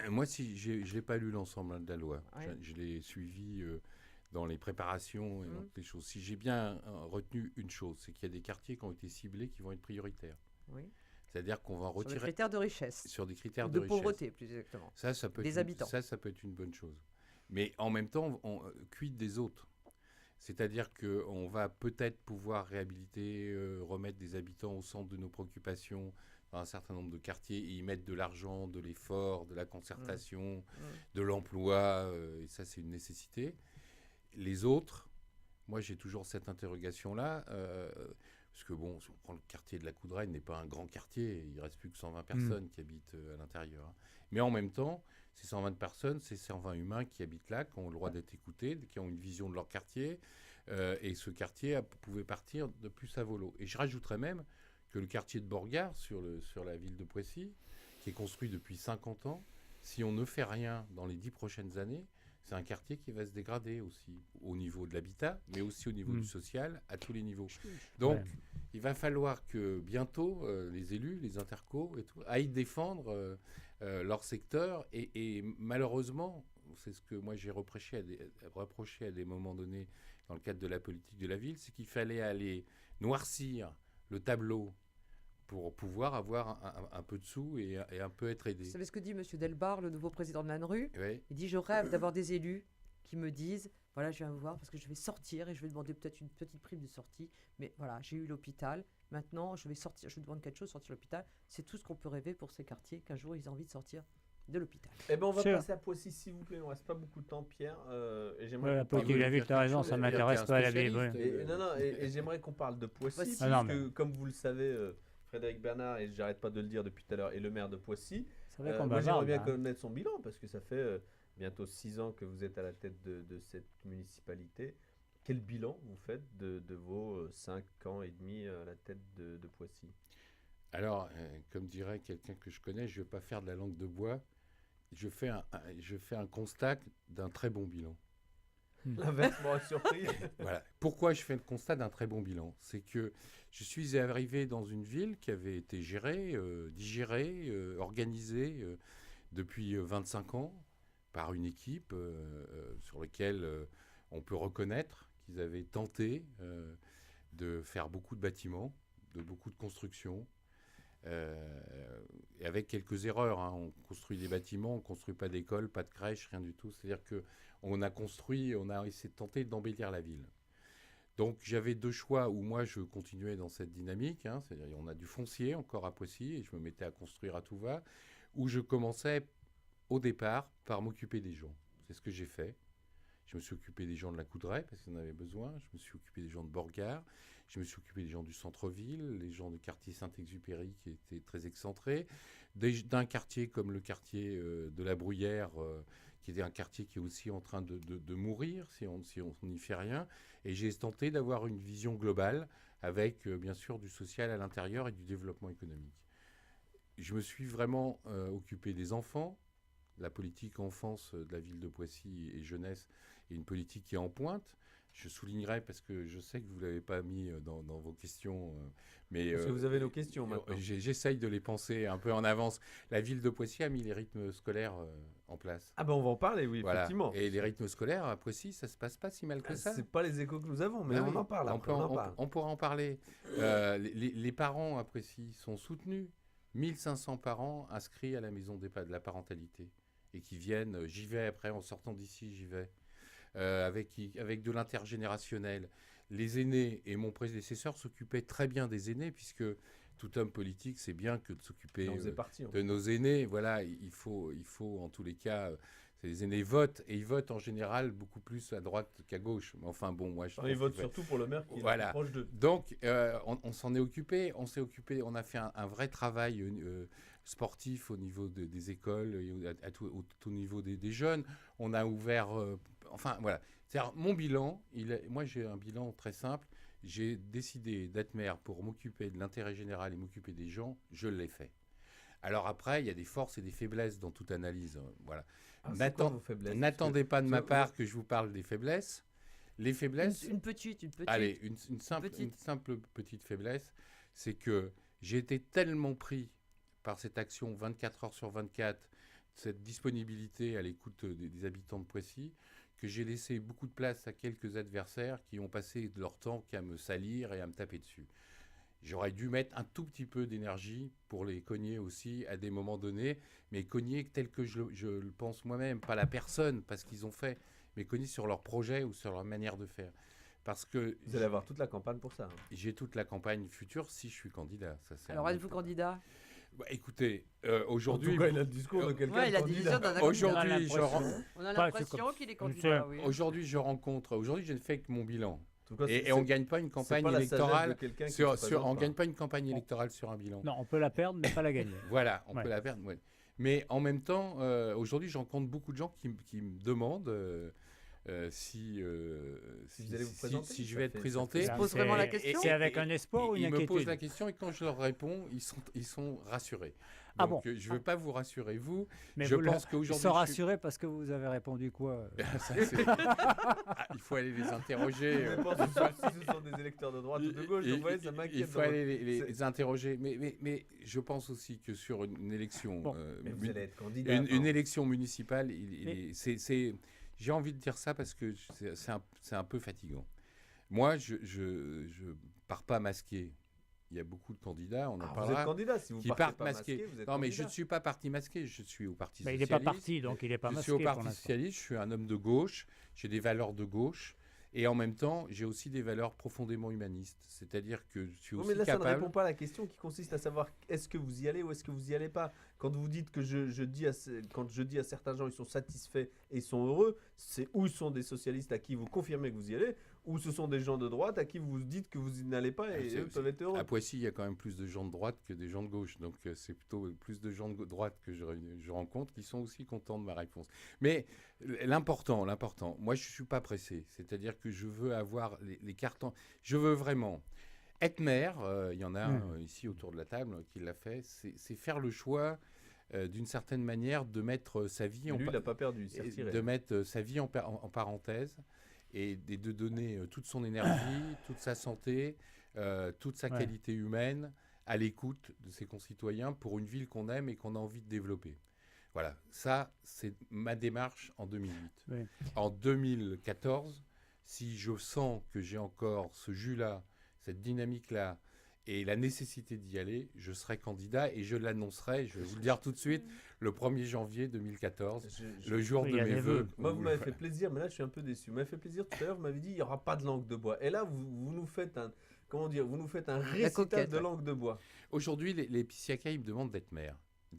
Moi, si je ne l'ai pas lu l'ensemble de la loi. Ouais. Je l'ai suivi dans les préparations et dans Mmh. toutes les choses. Si j'ai bien retenu une chose, c'est qu'il y a des quartiers qui ont été ciblés qui vont être prioritaires. Oui. C'est-à-dire qu'on va en Sur des retirer critères de richesse. sur des Ou critères de de richesse. pauvreté, plus exactement. Ça peut Des être habitants. ça peut être une bonne chose. Mais en même temps, on quid des autres. C'est-à-dire qu'on va peut-être pouvoir réhabiliter, remettre des habitants au centre de nos préoccupations dans un certain nombre de quartiers et y mettre de l'argent, de l'effort, de la concertation, Mmh. de l'emploi, et ça c'est une nécessité. Les autres, moi j'ai toujours cette interrogation-là, parce que bon, si on prend le quartier de la Coudraine, n'est pas un grand quartier, il ne reste plus que 120 personnes qui habitent à l'intérieur, hein. Mais en même temps, ces 120 personnes, c'est 120 humains qui habitent là, qui ont le droit d'être écoutés, qui ont une vision de leur quartier, et ce quartier pouvait partir de plus à volo. Et je rajouterais même que le quartier de Borgard, sur la ville de Poissy, qui est construit depuis 50 ans, si on ne fait rien dans les 10 prochaines années, c'est un quartier qui va se dégrader aussi, au niveau de l'habitat, mais aussi au niveau du social, à tous les niveaux. Donc, il va falloir que bientôt, les élus, les intercos et tout, aillent défendre leur secteur. Et malheureusement, c'est ce que moi j'ai reproché à des moments donnés dans le cadre de la politique de la ville, c'est qu'il fallait aller noircir le tableau pour pouvoir avoir un peu de sous et un peu être aidé. Vous savez ce que dit M. Delbar, le nouveau président de l'ANRU? Oui. Il dit: je rêve d'avoir des élus qui me disent, voilà, je viens vous voir parce que je vais sortir et je vais demander peut-être une petite prime de sortie. Mais voilà, j'ai eu l'hôpital. Maintenant, je vais sortir. Je demande quelque chose, sortir de l'hôpital. C'est tout ce qu'on peut rêver pour ces quartiers, qu'un jour ils aient envie de sortir de l'hôpital. Eh ben, on va Sûr. passer à Poissy, s'il vous plaît. Il ne reste pas beaucoup de temps, Pierre. Et Ouais, j'aimerais la qu'on parle politique de la ville, tu as raison, ça m'intéresse pas à la ville. spécialiste. Ouais. Et j'aimerais qu'on parle de Poissy, Poissy. parce Ah non, que, comme vous le savez, Frédéric Bernard, et j'arrête pas de le dire depuis tout à l'heure, est le maire de Poissy. C'est vrai qu'on Moi, j'aimerais bavarde. bien Hein. connaître son bilan, parce que ça fait bientôt 6 ans que vous êtes à la tête de cette municipalité. Quel bilan vous faites de vos 5 ans et demi à la tête de Poissy? Alors, comme dirait quelqu'un que je connais, je ne vais pas faire de la langue de bois. Je fais un constat d'un très bon bilan. L'inverse m'aurait surpris. Voilà. Pourquoi je fais le constat d'un très bon bilan? C'est que je suis arrivé dans une ville qui avait été gérée, digérée, organisée depuis 25 ans par une équipe sur laquelle on peut reconnaître qu'ils avaient tenté de faire beaucoup de bâtiments, de beaucoup de constructions, et avec quelques erreurs, hein. On construit des bâtiments, on ne construit pas d'école, pas de crèche, rien du tout. C'est-à-dire qu'on a construit, on a essayé de tenter d'embellir la ville. Donc j'avais deux choix où moi je continuais dans cette dynamique, hein. C'est-à-dire on a du foncier encore à Poissy et je me mettais à construire à tout va, où je commençais au départ par m'occuper des gens. C'est ce que j'ai fait. Je me suis occupé des gens de la Coudraie parce qu'ils en avaient besoin. Je me suis occupé des gens de Borgard. Je me suis occupé des gens du centre-ville, les gens du quartier Saint-Exupéry qui étaient très excentrés. D'un quartier comme le quartier de la Bruyère, qui était un quartier qui est aussi en train de mourir si on n'y fait rien. Et j'ai tenté d'avoir une vision globale avec bien sûr du social à l'intérieur et du développement économique. Je me suis vraiment occupé des enfants. La politique enfance de la ville de Poissy et jeunesse est une politique qui est en pointe. Je soulignerai, parce que je sais que vous ne l'avez pas mis dans vos questions, mais Parce que vous avez nos questions maintenant. j'essaye de les penser un peu en avance. La ville de Poissy a mis les rythmes scolaires en place. Ah ben on va en parler, oui, Voilà. effectivement. Et les rythmes scolaires à Poissy, ça se passe pas si mal que ça. C'est pas les échos que nous avons, mais Ah on oui, en parle après, on en parle. on pourra en parler. Les parents à Poissy sont soutenus. 1500 parents inscrits à la maison de la parentalité. Et qui viennent, j'y vais après, en sortant d'ici, j'y vais, avec de l'intergénérationnel. Les aînés, et mon prédécesseur s'occupait très bien des aînés, puisque tout homme politique, c'est bien que de s'occuper de nos aînés. Voilà, il faut en tous les cas, les aînés votent, et ils votent en général beaucoup plus à droite qu'à gauche. Mais enfin bon, moi je trouve Ils votent surtout pour le maire qui est proche d'eux. Donc on s'en est occupé, on a fait un vrai travail sportif au niveau des écoles, au niveau des jeunes. On a ouvert, enfin voilà. C'est-à-dire, mon bilan, moi j'ai un bilan très simple. J'ai décidé d'être maire pour m'occuper de l'intérêt général et m'occuper des gens. Je l'ai fait. Alors après, il y a des forces et des faiblesses dans toute analyse. Voilà. N'attendez pas de ma part que je vous parle des faiblesses. Les faiblesses. Une petite. Allez, une simple petite faiblesse, c'est que j'ai été tellement pris par cette action 24 heures sur 24 cette disponibilité à l'écoute des habitants de Poissy que j'ai laissé beaucoup de place à quelques adversaires qui ont passé de leur temps qu'à me salir et à me taper dessus. J'aurais dû mettre un tout petit peu d'énergie pour les cogner aussi à des moments donnés, mais cogner tel que je le pense moi-même, pas la personne, pas ce qu'ils ont fait, mais cogner sur leur projet ou sur leur manière de faire. Parce que Vous allez avoir toute la campagne pour ça. j'ai toute la campagne future si je suis candidat. Ça, c'est Alors, un êtes-vous autre- candidat? Bah, Écoutez, En aujourd'hui, tout cas, il a le discours de quelqu'un Ouais, il a de dit candidat. ça d'un aujourd'hui, je, l'impression. ren- On a Pas, l'impression c'est qu'il est comme candidat, ça. oui. aujourd'hui, je ne fais que mon bilan. En tout cas, Et on ne gagne pas une campagne pas la sagesse de électorale quelqu'un qui sur, se sur- présente on pas. gagne pas une campagne électorale sur un bilan. Non, on peut la perdre, mais pas la gagner. Voilà, on Ouais. peut la perdre. Ouais. Mais en même temps, aujourd'hui, je rencontre beaucoup de gens qui me demandent si vous allez vous présenter, si je ça vais être fait- présenté. Ils se posent vraiment la question. C'est avec un espoir ou une Ils me posent la inquiétude? question et quand je leur réponds, ils sont rassurés. Ah Donc, bon. je ne veux pas vous rassurer, vous. Mais je vous pense Ils qu'aujourd'hui. sont je suis- rassurés parce que vous avez répondu quoi? Ça, c'est- Ah, il faut aller les interroger. Je pense que si ce sont des électeurs de droite ou de gauche, donc vous voyez, ça m'inquiète. Il faut dans aller votre- les interroger. Mais je pense aussi que sur une élection, Bon. Mais vous allez être candidat. une élection municipale, Mais- j'ai envie de dire ça parce que c'est un peu fatigant. Moi, je pars pas masqué. Il y a beaucoup de candidats, on en Vous êtes parlera. candidat, si vous qui partez partent pas masqués. masqué, vous êtes Non, mais je candidat. ne suis pas parti masqué, je suis au Parti Bah, il Socialiste. n'est pas parti, donc il n'est pas Je masqué suis au pour Parti l'instant. Socialiste, je suis un homme de gauche, j'ai des valeurs de gauche, et en même temps, j'ai aussi des valeurs profondément humanistes. C'est-à-dire que je suis Oui, aussi mais là, ça ne capable... répond pas à la question qui consiste à savoir est-ce que vous y allez ou est-ce que vous y allez pas. Quand vous dites que quand je dis à certains gens ils sont satisfaits et ils sont heureux, c'est ou ils sont des socialistes à qui vous confirmez que vous y allez, ou ce sont des gens de droite à qui vous dites que vous n'allez pas et eux peuvent être heureux. À Poissy, il y a quand même plus de gens de droite que des gens de gauche. Donc, c'est plutôt plus de gens de droite que je rencontre qui sont aussi contents de ma réponse. Mais l'important, moi, je ne suis pas pressé. C'est-à-dire que je veux avoir les cartes Je veux vraiment être maire. Il y en a un ici autour de la table qui l'a fait. C'est faire le choix, d'une certaine manière, de mettre sa vie Mais lui, il n'a pas perdu, il s'est retiré. de mettre sa vie en parenthèse et de donner toute son énergie, toute sa santé, toute sa qualité humaine à l'écoute de ses concitoyens pour une ville qu'on aime et qu'on a envie de développer. Voilà, ça, c'est ma démarche en 2008. Oui. En 2014, si je sens que j'ai encore ce jus-là, cette dynamique-là, et la nécessité d'y aller, je serai candidat et je l'annoncerai, je vais vous le dire tout de suite, le 1er janvier 2014, le jour Oui, de il y a mes des vœux. vœux. Moi, vous m'avez fait plaisir, mais là, je suis un peu déçu. Vous m'avez fait plaisir tout à l'heure, vous m'avez dit il n'y aura pas de langue de bois. Et là, vous nous faites un, comment dire, vous nous faites un récital coquette, de ouais. langue de bois. Aujourd'hui, les Pissiacais, ils me demandent d'être maire.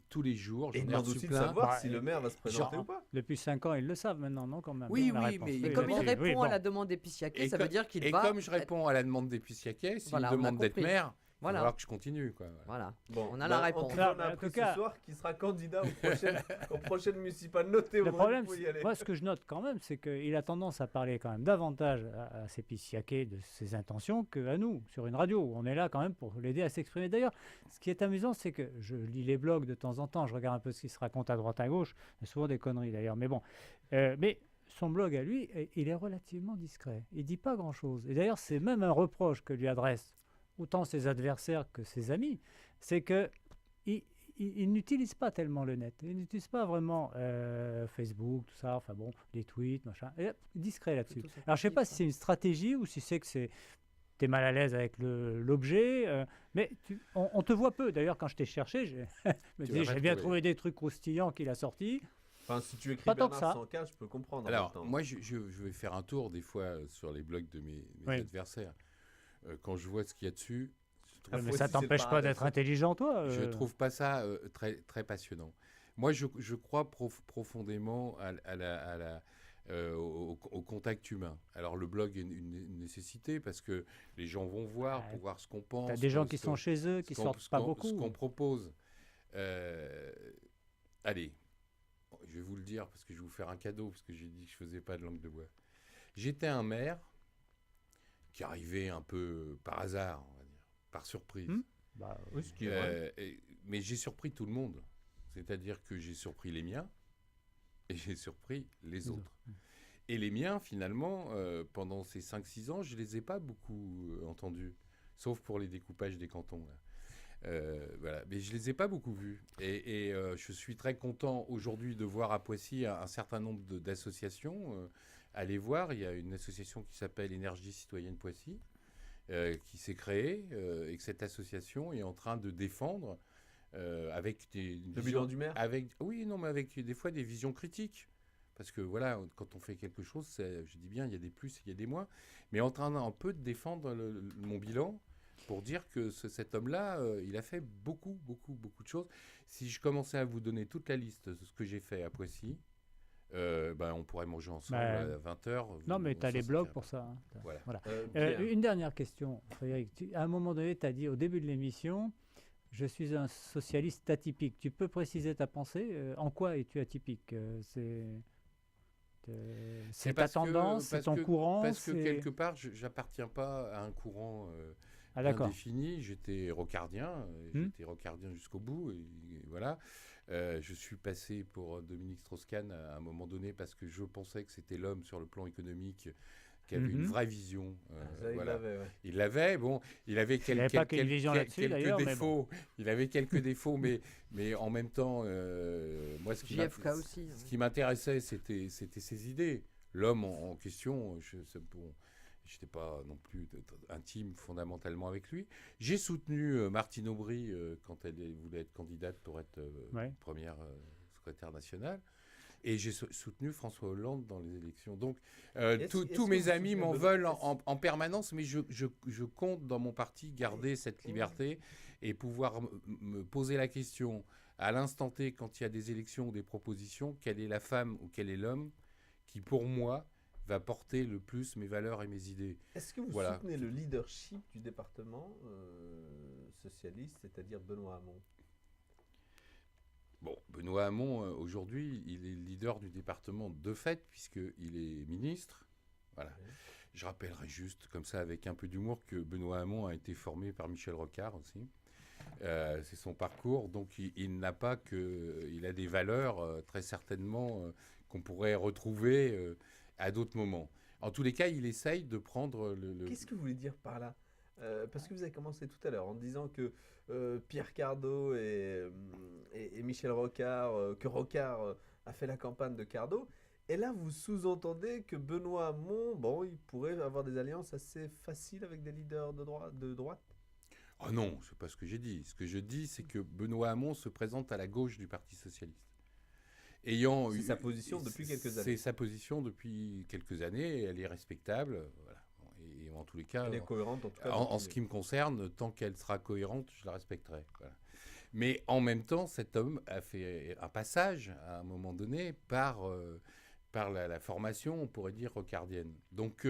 Tous les jours, Et j'en il ai demande reçu aussi de plein. savoir Bah, si le maire va se présenter ou pas. Depuis 5 ans, ils le savent maintenant, non, quand même. Oui, la oui, réponse. mais Et comme il là-dessus, répond bon. à la demande des Pissiacais, ça veut dire qu'il Et va... comme je réponds à la demande des Pissiacais, s'ils Voilà, me on a demandent d'être compris. maire, il va Voilà. falloir que je continue. Quoi. Voilà. Bon, On a la bah, réponse. En tout cas, on a En appris tout cas- ce soir qu'il sera candidat aux prochaines municipales. Notez au Le moins, problème, vous pouvez y aller. moi, ce que je note quand même, c'est qu'il a tendance à parler quand même davantage à ses Pissiacais de ses intentions qu'à nous, sur une radio. On est là quand même pour l'aider à s'exprimer. D'ailleurs, ce qui est amusant, c'est que je lis les blogs de temps en temps, je regarde un peu ce qui se raconte à droite à gauche, il y a souvent des conneries d'ailleurs, mais bon. Mais son blog à lui, il est relativement discret. Il ne dit pas grand-chose. Et d'ailleurs, c'est même un reproche que lui adressent autant ses adversaires que ses amis, c'est que il n'utilise pas tellement le net. Il n'utilise pas vraiment Facebook, tout ça, enfin bon, les tweets, machin. Il est discret là-dessus. Plutôt Alors je sais pas sympathique, si c'est une stratégie ou si c'est que t'es mal à l'aise avec l'objet, mais on te voit peu. D'ailleurs, quand je t'ai cherché, j'ai vas bien retrouver. trouvé des trucs croustillants qu'il a sortis. Enfin, si tu écris Pas tant que Bernard ça. Sanca, je peux comprendre. en Alors, même temps. moi, je vais faire un tour des fois sur les blogs de mes Oui. adversaires. Quand je vois ce qu'il y a dessus, je trouve, Ah, Mais faut ça aussi, c'est le t'empêche pas paradoxe. d'être intelligent, toi. je trouve pas ça très, très passionnant. Moi, je crois profondément au contact humain. Alors, le blog est une nécessité parce que les gens vont voir Ouais. pour voir ce qu'on pense. T'as des gens ce qui que- sont chez eux, qui ce qu'on- sortent ce pas qu'on- beaucoup. Ce qu'on propose. Allez, je vais vous le dire parce que je vais vous faire un cadeau parce que j'ai dit que je faisais pas de langue de bois. J'étais un maire qui arrivait un peu par hasard, on va dire, par surprise. Bah, Oui, ce qui est vrai. Mais j'ai surpris tout le monde. C'est-à-dire que j'ai surpris les miens et j'ai surpris les autres. Et les miens, finalement, pendant ces 5-6 ans, je ne les ai pas beaucoup entendus, sauf pour les découpages des cantons. Là. Voilà. Mais je ne les ai pas beaucoup vus. Et je suis très content aujourd'hui de voir à Poissy un certain nombre d'associations. Aller voir, il y a une association qui s'appelle Énergie Citoyenne Poissy, qui s'est créée, et que cette association est en train de défendre avec Le bilan du maire. Oui, non, mais avec des fois des visions critiques. Parce que voilà, quand on fait quelque chose, je dis bien, il y a des plus, il y a des moins. Mais en train un peu de défendre mon bilan pour dire que cet homme-là, il a fait beaucoup, beaucoup, beaucoup de choses. Si je commençais à vous donner toute la liste de ce que j'ai fait à Poissy, on pourrait manger ensemble à 20h. Non, mais tu as les blogs pour ça. Hein. Voilà. Une dernière question, Frédéric. À un moment donné, tu as dit au début de l'émission, je suis un socialiste atypique. Tu peux préciser ta pensée En quoi es-tu atypique c'est ta tendance, c'est ton courant Parce que quelque part, je n'appartiens pas à un courant bien défini. J'étais rocardien, j'étais rocardien jusqu'au bout. Et voilà. Je suis passé pour Dominique Strauss-Kahn à un moment donné parce que je pensais que c'était l'homme sur le plan économique qui avait une vraie vision. Voilà. Il l'avait. Bon, il avait quelques défauts. Il avait quelques défauts, mais en même temps, moi, ce qui m'intéressait, c'était ses idées. L'homme en question, je n'étais pas non plus intime fondamentalement avec lui. J'ai soutenu Martine Aubry quand elle voulait être candidate pour être première secrétaire nationale. Et j'ai soutenu François Hollande dans les élections. Donc, tous mes amis m'en veulent en permanence, mais je compte dans mon parti garder cette liberté et pouvoir me poser la question à l'instant T, quand il y a des élections ou des propositions, quelle est la femme ou quel est l'homme qui, pour moi, va porter le plus mes valeurs et mes idées. Est-ce que vous soutenez le leadership du département socialiste, c'est-à-dire Benoît Hamon ? Bon, Benoît Hamon, aujourd'hui, il est leader du département de fait, puisqu'il est ministre. Voilà. Oui. Je rappellerai juste, comme ça, avec un peu d'humour, que Benoît Hamon a été formé par Michel Rocard aussi. C'est son parcours. Donc, il n'a pas que... Il a des valeurs, très certainement, qu'on pourrait retrouver à d'autres moments. En tous les cas, il essaye de prendre le... Qu'est-ce que vous voulez dire par là ? Parce que vous avez commencé tout à l'heure en disant que Pierre Cardot et Michel Rocard, que Rocard a fait la campagne de Cardot. Et là, vous sous-entendez que Benoît Hamon, il pourrait avoir des alliances assez faciles avec des leaders de droite ? Oh non, c'est pas ce que j'ai dit. Ce que je dis, c'est que Benoît Hamon se présente à la gauche du Parti socialiste. C'est sa position depuis quelques années. C'est sa position depuis quelques années, et elle est respectable. Voilà. Et en tous les cas, elle est cohérente en tout cas. En ce qui me concerne, tant qu'elle sera cohérente, je la respecterai. Voilà. Mais en même temps, cet homme a fait un passage à un moment donné par la formation, on pourrait dire, rocardienne. Donc,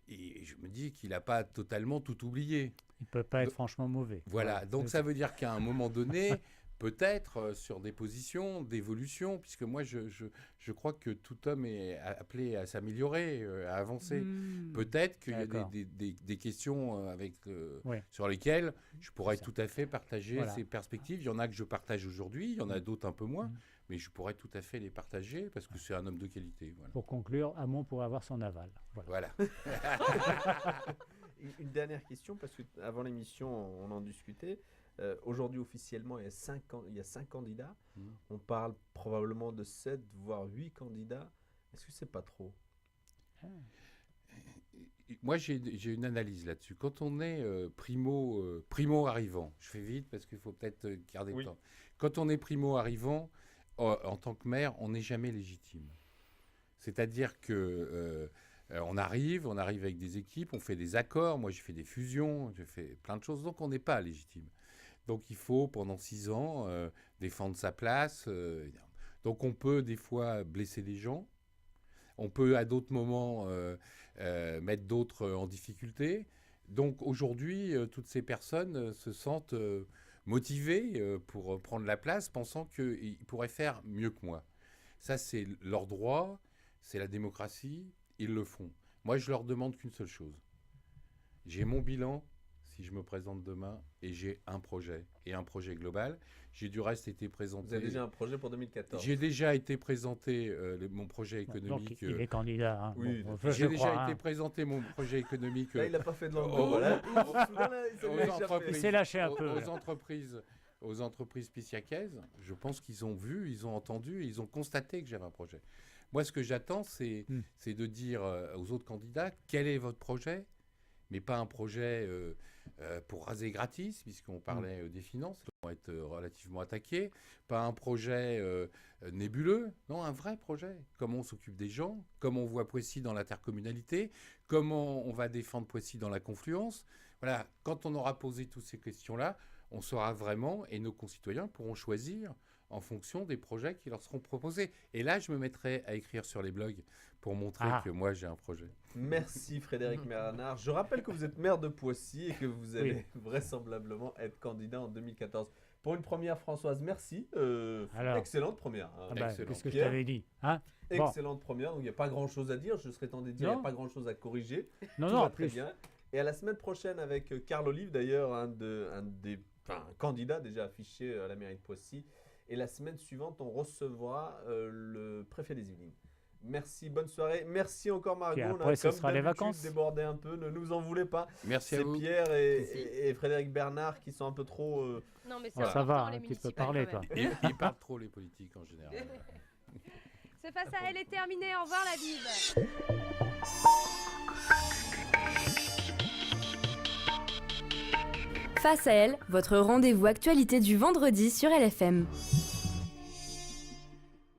et je me dis qu'il n'a pas totalement tout oublié. Il ne peut pas être franchement mauvais. Voilà, donc ça veut dire qu'à un moment donné, peut-être sur des positions d'évolution, puisque moi, je crois que tout homme est appelé à s'améliorer, à avancer. Peut-être qu'il y a des questions sur lesquelles je pourrais tout à fait partager ces perspectives. Il y en a que je partage aujourd'hui, il y en a d'autres un peu moins, mais je pourrais tout à fait les partager parce que c'est un homme de qualité. Voilà. Pour conclure, Hamon pourrait avoir son aval. Voilà. Une dernière question, parce qu'avant l'émission, on en discutait. Aujourd'hui, officiellement, il y a 5 candidats. On parle probablement de 7, voire 8 candidats. Est-ce que c'est pas trop ? Moi, j'ai une analyse là-dessus. Quand on est primo arrivant, je fais vite parce qu'il faut peut-être garder le temps. Quand on est primo arrivant, en tant que maire, on n'est jamais légitime. C'est-à-dire que on arrive avec des équipes, on fait des accords. Moi, j'ai fait des fusions, j'ai fait plein de choses. Donc, on n'est pas légitime. Donc, il faut, pendant 6 ans, défendre sa place. Donc, on peut, des fois, blesser des gens. On peut, à d'autres moments, mettre d'autres en difficulté. Donc, aujourd'hui, toutes ces personnes se sentent motivées pour prendre la place, pensant qu'ils pourraient faire mieux que moi. Ça, c'est leur droit, c'est la démocratie, ils le font. Moi, je leur demande qu'une seule chose. J'ai mon bilan. si je me présente demain et j'ai un projet global. J'ai du reste été présenté. Vous avez déjà un projet pour 2014. J'ai déjà été présenté mon projet économique. Donc, il est candidat. Hein. Oui, Bon, J'ai je déjà crois, été hein. présenté mon projet économique Là, il n'a pas fait de langue. Oh, Voilà. oh, Soudain, là, il s'est aux échappé. entreprises. Il s'est lâché un peu, Aux là. entreprises pissiacaises. Je pense qu'ils ont vu, ils ont entendu, ils ont constaté que j'avais un projet. Moi, ce que j'attends, c'est de dire aux autres candidats quel est votre projet, mais pas un projet pour raser gratis, puisqu'on parlait des finances, qui vont être relativement attaqués, pas un projet nébuleux, non, un vrai projet. Comment on s'occupe des gens, comment on voit Poissy dans l'intercommunalité, comment on va défendre Poissy dans la confluence. Voilà, quand on aura posé toutes ces questions-là, on saura vraiment, et nos concitoyens pourront choisir en fonction des projets qui leur seront proposés. Et là, je me mettrai à écrire sur les blogs pour montrer que moi, j'ai un projet. Merci Frédéric Bernard. Je rappelle que vous êtes maire de Poissy et que vous allez vraisemblablement être candidat en 2014. Pour une première, Françoise, merci. Alors, excellente première. Hein. Qu'est-ce que je Pierre, t'avais dit, hein? excellente première. Donc il n'y a pas grand-chose à dire. Je serais tenté de dire qu'il n'y a pas grand-chose à corriger. Non, Tout non, va en très plus. bien. Et à la semaine prochaine avec Carl Olive, d'ailleurs, un des candidats déjà affichés à la mairie de Poissy. Et la semaine suivante, on recevra le préfet des Yvelines. Merci, bonne soirée. Merci encore Margot. Puis On après, a ce comme sera les d'habitude vacances. débordé un peu, ne nous en voulez pas. Merci à C'est vous. Pierre et Frédéric Bernard qui sont un peu trop... Non, mais c'est Ça important, va, les un petit peu municipales, parler, quand toi. même. Ils parlent trop, les politiques, en général. Ce Face à elle est terminé. Au revoir la Bible. Face à elle, votre rendez-vous actualité du vendredi sur LFM.